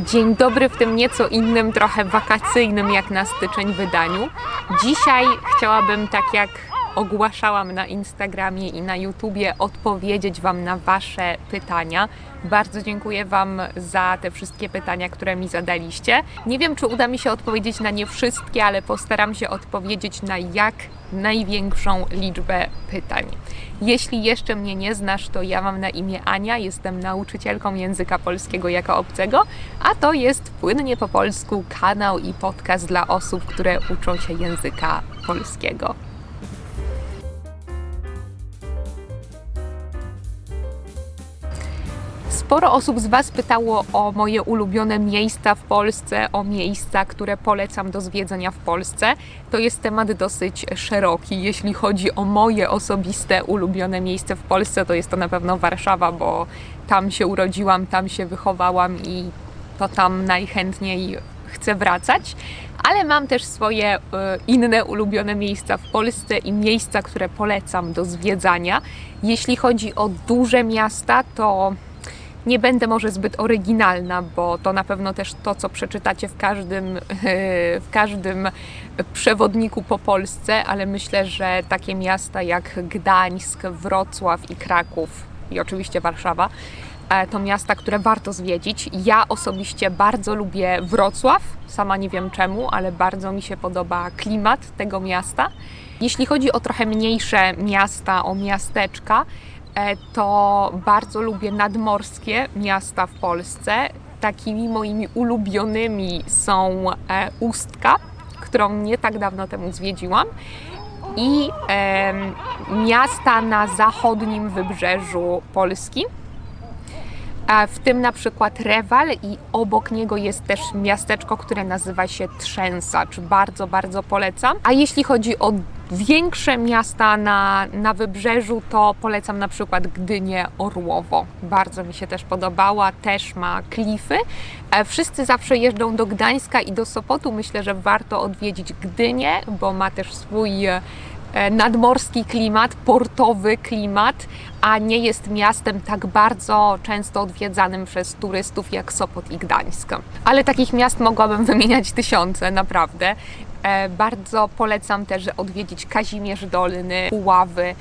Dzień dobry w tym nieco innym, trochę wakacyjnym jak na styczeń wydaniu. Dzisiaj chciałabym, tak jak ogłaszałam na Instagramie i na YouTubie, odpowiedzieć Wam na Wasze pytania. Bardzo dziękuję Wam za te wszystkie pytania, które mi zadaliście. Nie wiem, czy uda mi się odpowiedzieć na nie wszystkie, ale postaram się odpowiedzieć na jak największą liczbę pytań. Jeśli jeszcze mnie nie znasz, to ja mam na imię Ania, jestem nauczycielką języka polskiego jako obcego, a to jest Płynnie po polsku kanał i podcast dla osób, które uczą się języka polskiego. Sporo osób z Was pytało o moje ulubione miejsca w Polsce, o miejsca, które polecam do zwiedzenia w Polsce. To jest temat dosyć szeroki. Jeśli chodzi o moje osobiste ulubione miejsce w Polsce, to jest to na pewno Warszawa, bo tam się urodziłam, tam się wychowałam i to tam najchętniej chcę wracać. Ale mam też swoje inne ulubione miejsca w Polsce i miejsca, które polecam do zwiedzania. Jeśli chodzi o duże miasta, to nie będę może zbyt oryginalna, bo to na pewno też to, co przeczytacie w każdym przewodniku po Polsce, ale myślę, że takie miasta jak Gdańsk, Wrocław i Kraków i oczywiście Warszawa to miasta, które warto zwiedzić. Ja osobiście bardzo lubię Wrocław, sama nie wiem czemu, ale bardzo mi się podoba klimat tego miasta. Jeśli chodzi o trochę mniejsze miasta, o miasteczka, to bardzo lubię nadmorskie miasta w Polsce. Takimi moimi ulubionymi są Ustka, którą nie tak dawno temu zwiedziłam, i miasta na zachodnim wybrzeżu Polski, w tym na przykład Rewal, i obok niego jest też miasteczko, które nazywa się Trzęsacz. Bardzo, bardzo polecam. A jeśli chodzi o większe miasta na wybrzeżu, to polecam na przykład Gdynię, Orłowo. Bardzo mi się też podobała, też ma klify. Wszyscy zawsze jeżdżą do Gdańska i do Sopotu. Myślę, że warto odwiedzić Gdynię, bo ma też swój nadmorski klimat, portowy klimat, a nie jest miastem tak bardzo często odwiedzanym przez turystów jak Sopot i Gdańsk. Ale takich miast mogłabym wymieniać tysiące, naprawdę. Bardzo polecam też odwiedzić Kazimierz Dolny, Puławy,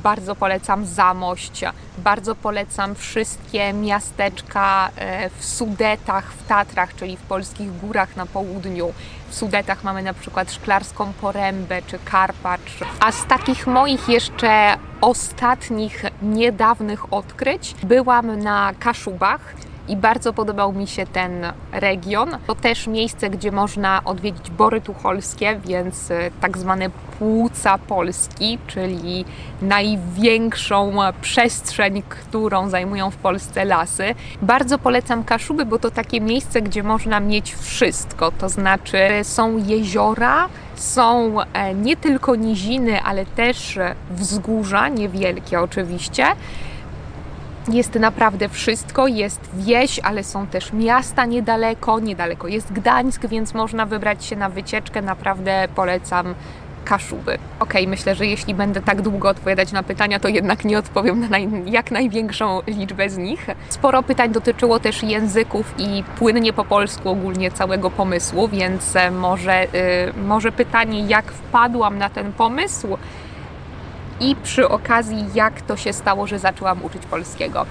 bardzo polecam Zamość, bardzo polecam wszystkie miasteczka w Sudetach, w Tatrach, czyli w polskich górach na południu. W Sudetach mamy na przykład Szklarską Porębę czy Karpacz. A z takich moich jeszcze ostatnich, niedawnych odkryć byłam na Kaszubach i bardzo podobał mi się ten region. To też miejsce, gdzie można odwiedzić Bory Tucholskie, więc tak zwane płuca Polski, czyli największą przestrzeń, którą zajmują w Polsce lasy. Bardzo polecam Kaszuby, bo to takie miejsce, gdzie można mieć wszystko. To znaczy są jeziora, są nie tylko niziny, ale też wzgórza, niewielkie oczywiście. Jest naprawdę wszystko, jest wieś, ale są też miasta niedaleko jest Gdańsk, więc można wybrać się na wycieczkę. Naprawdę polecam Kaszuby. Myślę, że jeśli będę tak długo odpowiadać na pytania, to jednak nie odpowiem na jak największą liczbę z nich. Sporo pytań dotyczyło też języków i Płynnie po polsku ogólnie całego pomysłu, więc może pytanie, jak wpadłam na ten pomysł, i przy okazji, jak to się stało, że zaczęłam uczyć polskiego.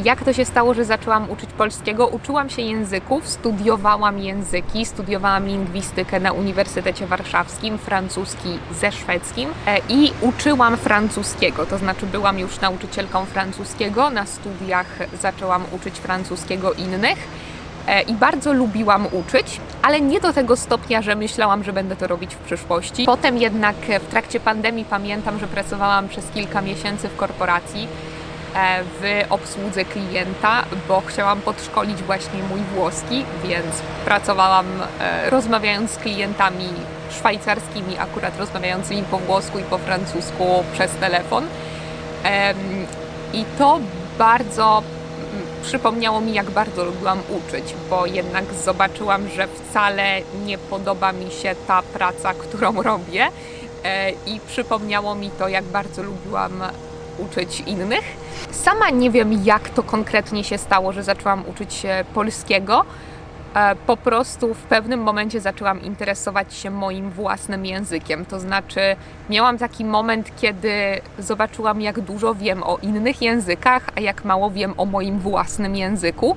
Jak to się stało, że zaczęłam uczyć polskiego? Uczyłam się języków, studiowałam języki, studiowałam lingwistykę na Uniwersytecie Warszawskim, francuski ze szwedzkim i uczyłam francuskiego, to znaczy byłam już nauczycielką francuskiego, na studiach zaczęłam uczyć francuskiego innych. I bardzo lubiłam uczyć, ale nie do tego stopnia, że myślałam, że będę to robić w przyszłości. Potem jednak w trakcie pandemii pamiętam, że pracowałam przez kilka miesięcy w korporacji w obsłudze klienta, bo chciałam podszkolić właśnie mój włoski, więc pracowałam rozmawiając z klientami szwajcarskimi, akurat rozmawiającymi po włosku i po francusku przez telefon. I to bardzo przypomniało mi, jak bardzo lubiłam uczyć, bo jednak zobaczyłam, że wcale nie podoba mi się ta praca, którą robię, i przypomniało mi to, jak bardzo lubiłam uczyć innych. Sama nie wiem, jak to konkretnie się stało, że zaczęłam uczyć się polskiego. Po prostu w pewnym momencie zaczęłam interesować się moim własnym językiem. To znaczy, miałam taki moment, kiedy zobaczyłam, jak dużo wiem o innych językach, a jak mało wiem o moim własnym języku.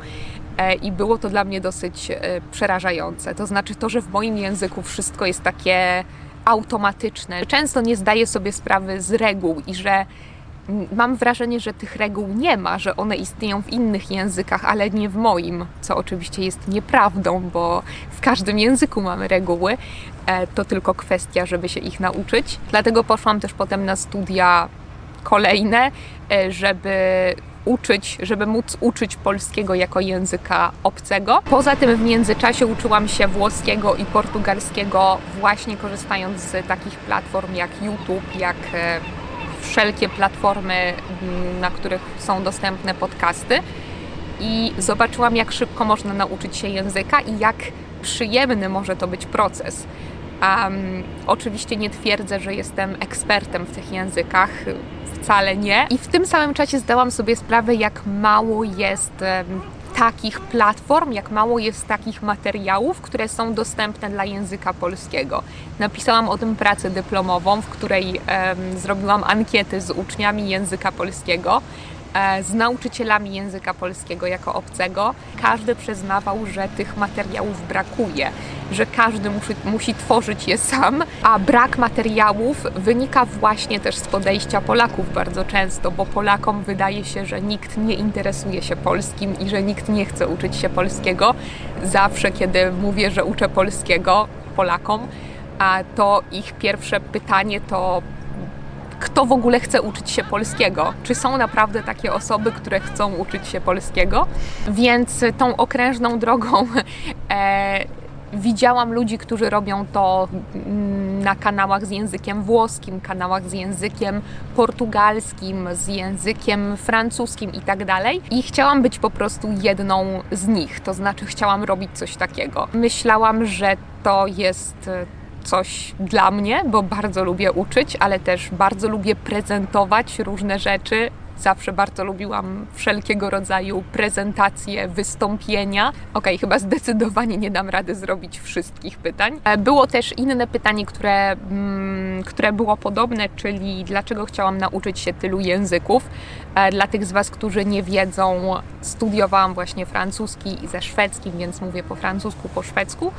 I było to dla mnie dosyć przerażające. To znaczy to, że w moim języku wszystko jest takie automatyczne. Często nie zdaję sobie sprawy z reguł i że mam wrażenie, że tych reguł nie ma, że one istnieją w innych językach, ale nie w moim, co oczywiście jest nieprawdą, bo w każdym języku mamy reguły. To tylko kwestia, żeby się ich nauczyć. Dlatego poszłam też potem na studia kolejne, żeby móc uczyć polskiego jako języka obcego. Poza tym w międzyczasie uczyłam się włoskiego i portugalskiego właśnie korzystając z takich platform jak YouTube, jak wszelkie platformy, na których są dostępne podcasty. I zobaczyłam, jak szybko można nauczyć się języka i jak przyjemny może to być proces. Oczywiście nie twierdzę, że jestem ekspertem w tych językach, wcale nie. I w tym samym czasie zdałam sobie sprawę, jak mało jest takich platform, jak mało jest takich materiałów, które są dostępne dla języka polskiego. Napisałam o tym pracę dyplomową, w której zrobiłam ankiety z uczniami języka polskiego, z nauczycielami języka polskiego jako obcego. Każdy przyznawał, że tych materiałów brakuje, że każdy musi tworzyć je sam, a brak materiałów wynika właśnie też z podejścia Polaków bardzo często, bo Polakom wydaje się, że nikt nie interesuje się polskim i że nikt nie chce uczyć się polskiego. Zawsze, kiedy mówię, że uczę polskiego Polakom, to ich pierwsze pytanie to: kto w ogóle chce uczyć się polskiego? Czy są naprawdę takie osoby, które chcą uczyć się polskiego? Więc tą okrężną drogą widziałam ludzi, którzy robią to na kanałach z językiem włoskim, kanałach z językiem portugalskim, z językiem francuskim i tak dalej. I chciałam być po prostu jedną z nich, to znaczy chciałam robić coś takiego. Myślałam, że to jest coś dla mnie, bo bardzo lubię uczyć, ale też bardzo lubię prezentować różne rzeczy. Zawsze bardzo lubiłam wszelkiego rodzaju prezentacje, wystąpienia. Chyba zdecydowanie nie dam rady zrobić wszystkich pytań. Było też inne pytanie, które było podobne, czyli dlaczego chciałam nauczyć się tylu języków. Dla tych z Was, którzy nie wiedzą, studiowałam właśnie francuski ze szwedzkim, więc mówię po francusku, po szwedzku,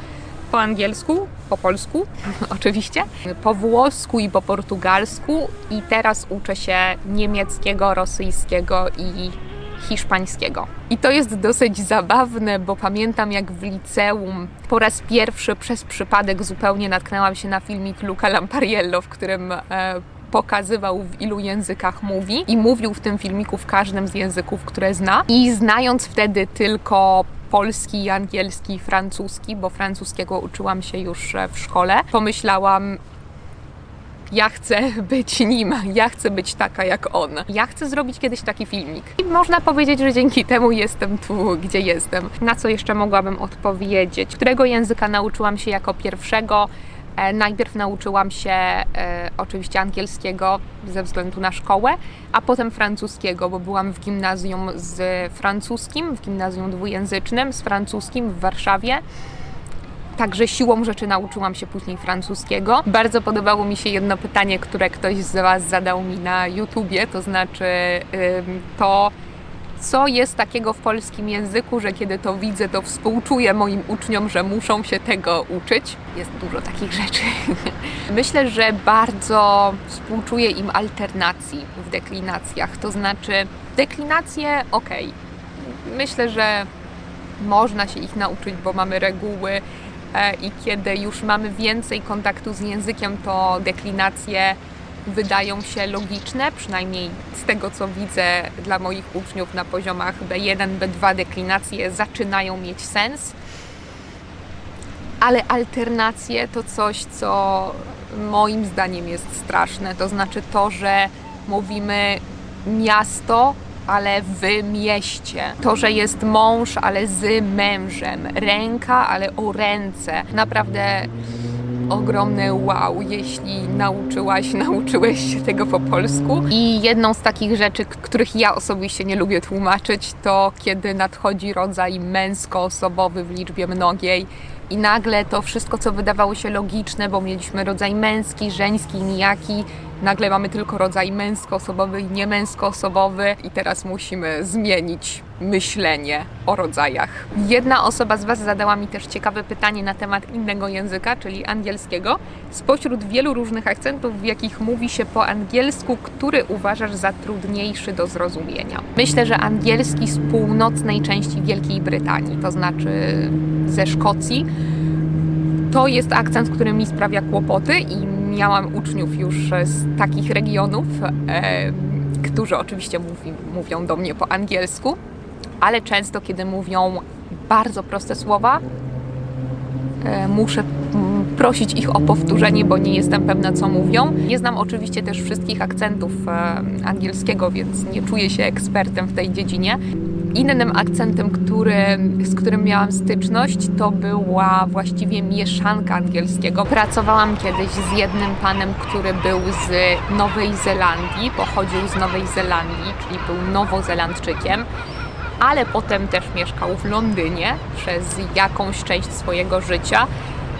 po angielsku, po polsku oczywiście, po włosku i po portugalsku i teraz uczę się niemieckiego, rosyjskiego i hiszpańskiego. I to jest dosyć zabawne, bo pamiętam, jak w liceum po raz pierwszy przez przypadek zupełnie natknęłam się na filmik Luca Lampariello, w którym pokazywał, w ilu językach mówi i mówił w tym filmiku w każdym z języków, które zna. I znając wtedy tylko polski, angielski, francuski, bo francuskiego uczyłam się już w szkole, pomyślałam: ja chcę być nim, ja chcę być taka jak on. Ja chcę zrobić kiedyś taki filmik. I można powiedzieć, że dzięki temu jestem tu, gdzie jestem. Na co jeszcze mogłabym odpowiedzieć? Którego języka nauczyłam się jako pierwszego? Najpierw nauczyłam się oczywiście angielskiego ze względu na szkołę, a potem francuskiego, bo byłam w gimnazjum z francuskim, w gimnazjum dwujęzycznym z francuskim w Warszawie. Także siłą rzeczy nauczyłam się później francuskiego. Bardzo podobało mi się jedno pytanie, które ktoś z Was zadał mi na YouTubie, to znaczy co jest takiego w polskim języku, że kiedy to widzę, to współczuję moim uczniom, że muszą się tego uczyć. Jest dużo takich rzeczy. Myślę, że bardzo współczuję im alternacji w deklinacjach. To znaczy deklinacje, myślę, że można się ich nauczyć, bo mamy reguły i kiedy już mamy więcej kontaktu z językiem, to deklinacje wydają się logiczne, przynajmniej z tego, co widzę dla moich uczniów na poziomach B1, B2 deklinacje zaczynają mieć sens. Ale alternacje to coś, co moim zdaniem jest straszne. To znaczy to, że mówimy miasto, ale w mieście. To, że jest mąż, ale z mężem. Ręka, ale o ręce. Naprawdę ogromne wow, jeśli nauczyłeś się tego po polsku. I jedną z takich rzeczy, których ja osobiście nie lubię tłumaczyć, to kiedy nadchodzi rodzaj męskoosobowy w liczbie mnogiej i nagle to wszystko, co wydawało się logiczne, bo mieliśmy rodzaj męski, żeński, nijaki, nagle mamy tylko rodzaj męskoosobowy i niemęskoosobowy i teraz musimy zmienić myślenie o rodzajach. Jedna osoba z Was zadała mi też ciekawe pytanie na temat innego języka, czyli angielskiego. Spośród wielu różnych akcentów, w jakich mówi się po angielsku, który uważasz za trudniejszy do zrozumienia? Myślę, że angielski z północnej części Wielkiej Brytanii, to znaczy ze Szkocji. To jest akcent, który mi sprawia kłopoty i miałam uczniów już z takich regionów, którzy oczywiście mówią do mnie po angielsku, ale często, kiedy mówią bardzo proste słowa, muszę prosić ich o powtórzenie, bo nie jestem pewna, co mówią. Nie znam oczywiście też wszystkich akcentów angielskiego, więc nie czuję się ekspertem w tej dziedzinie. Innym akcentem, z którym miałam styczność, to była właściwie mieszanka angielskiego. Pracowałam kiedyś z jednym panem, który był z Nowej Zelandii, pochodził z Nowej Zelandii, czyli był Nowozelandczykiem, ale potem też mieszkał w Londynie przez jakąś część swojego życia.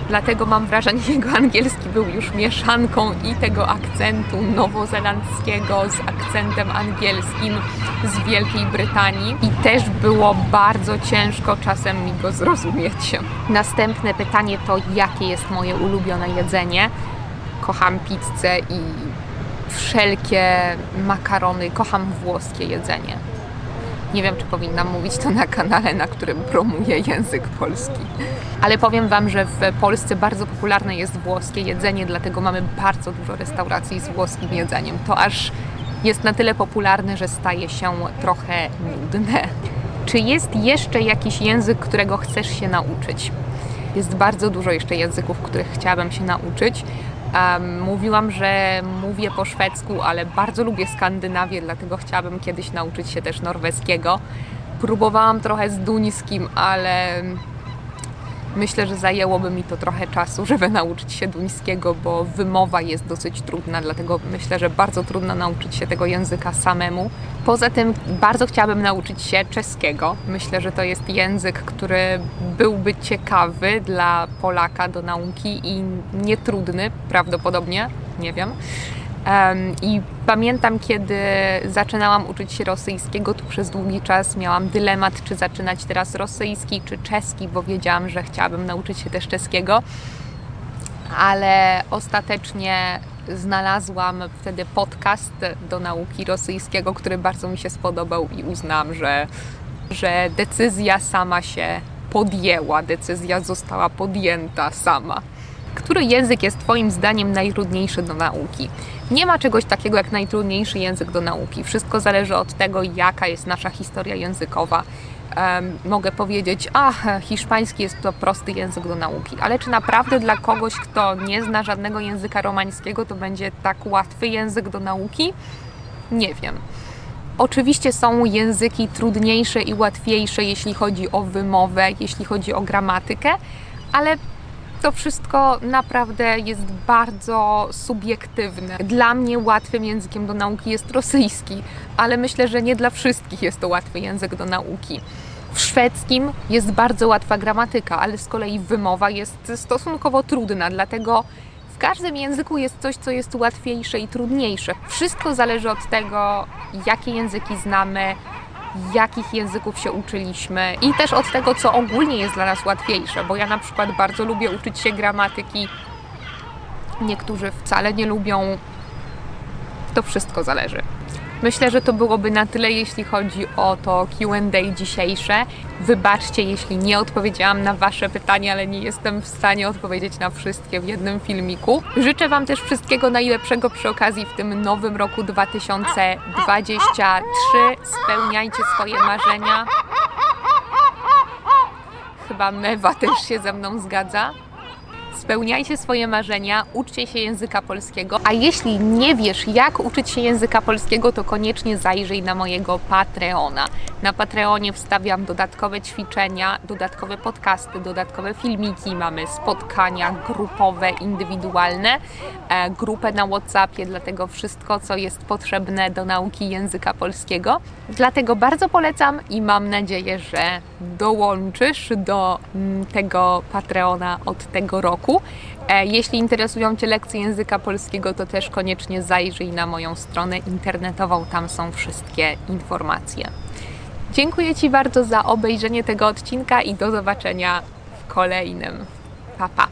Dlatego mam wrażenie, że jego angielski był już mieszanką i tego akcentu nowozelandzkiego z akcentem angielskim z Wielkiej Brytanii i też było bardzo ciężko czasem mi go zrozumieć. Następne pytanie to, jakie jest moje ulubione jedzenie? Kocham pizzę i wszelkie makarony, kocham włoskie jedzenie. Nie wiem, czy powinnam mówić to na kanale, na którym promuję język polski. Ale powiem Wam, że w Polsce bardzo popularne jest włoskie jedzenie, dlatego mamy bardzo dużo restauracji z włoskim jedzeniem. To aż jest na tyle popularne, że staje się trochę nudne. Czy jest jeszcze jakiś język, którego chcesz się nauczyć? Jest bardzo dużo jeszcze języków, których chciałabym się nauczyć. Mówiłam, że mówię po szwedzku, ale bardzo lubię Skandynawię, dlatego chciałabym kiedyś nauczyć się też norweskiego. Próbowałam trochę z duńskim, ale myślę, że zajęłoby mi to trochę czasu, żeby nauczyć się duńskiego, bo wymowa jest dosyć trudna, dlatego myślę, że bardzo trudno nauczyć się tego języka samemu. Poza tym bardzo chciałabym nauczyć się czeskiego. Myślę, że to jest język, który byłby ciekawy dla Polaka do nauki i nietrudny prawdopodobnie, nie wiem. I pamiętam, kiedy zaczynałam uczyć się rosyjskiego, to przez długi czas miałam dylemat, czy zaczynać teraz rosyjski, czy czeski, bo wiedziałam, że chciałabym nauczyć się też czeskiego. Ale ostatecznie znalazłam wtedy podcast do nauki rosyjskiego, który bardzo mi się spodobał i uznałam, że decyzja sama się podjęła, decyzja została podjęta sama. Który język jest Twoim zdaniem najtrudniejszy do nauki? Nie ma czegoś takiego jak najtrudniejszy język do nauki. Wszystko zależy od tego, jaka jest nasza historia językowa. Mogę powiedzieć, hiszpański jest to prosty język do nauki, ale czy naprawdę dla kogoś, kto nie zna żadnego języka romańskiego, to będzie tak łatwy język do nauki? Nie wiem. Oczywiście są języki trudniejsze i łatwiejsze, jeśli chodzi o wymowę, jeśli chodzi o gramatykę, ale to wszystko naprawdę jest bardzo subiektywne. Dla mnie łatwym językiem do nauki jest rosyjski, ale myślę, że nie dla wszystkich jest to łatwy język do nauki. W szwedzkim jest bardzo łatwa gramatyka, ale z kolei wymowa jest stosunkowo trudna, dlatego w każdym języku jest coś, co jest łatwiejsze i trudniejsze. Wszystko zależy od tego, jakie języki znamy, jakich języków się uczyliśmy i też od tego, co ogólnie jest dla nas łatwiejsze, bo ja na przykład bardzo lubię uczyć się gramatyki, niektórzy wcale nie lubią, to wszystko zależy. Myślę, że to byłoby na tyle, jeśli chodzi o to Q&A dzisiejsze. Wybaczcie, jeśli nie odpowiedziałam na Wasze pytania, ale nie jestem w stanie odpowiedzieć na wszystkie w jednym filmiku. Życzę Wam też wszystkiego najlepszego przy okazji w tym nowym roku 2023. Spełniajcie swoje marzenia. Chyba Mewa też się ze mną zgadza. spełniajcie swoje marzenia, uczcie się języka polskiego, a jeśli nie wiesz, jak uczyć się języka polskiego, to koniecznie zajrzyj na mojego Patreona. Na Patreonie wstawiam dodatkowe ćwiczenia, dodatkowe podcasty, dodatkowe filmiki, mamy spotkania grupowe, indywidualne, grupę na WhatsAppie, dlatego wszystko, co jest potrzebne do nauki języka polskiego. Dlatego bardzo polecam i mam nadzieję, że dołączysz do tego Patreona od tego roku. Jeśli interesują Cię lekcje języka polskiego, to też koniecznie zajrzyj na moją stronę internetową, tam są wszystkie informacje. Dziękuję Ci bardzo za obejrzenie tego odcinka i do zobaczenia w kolejnym. Pa, pa!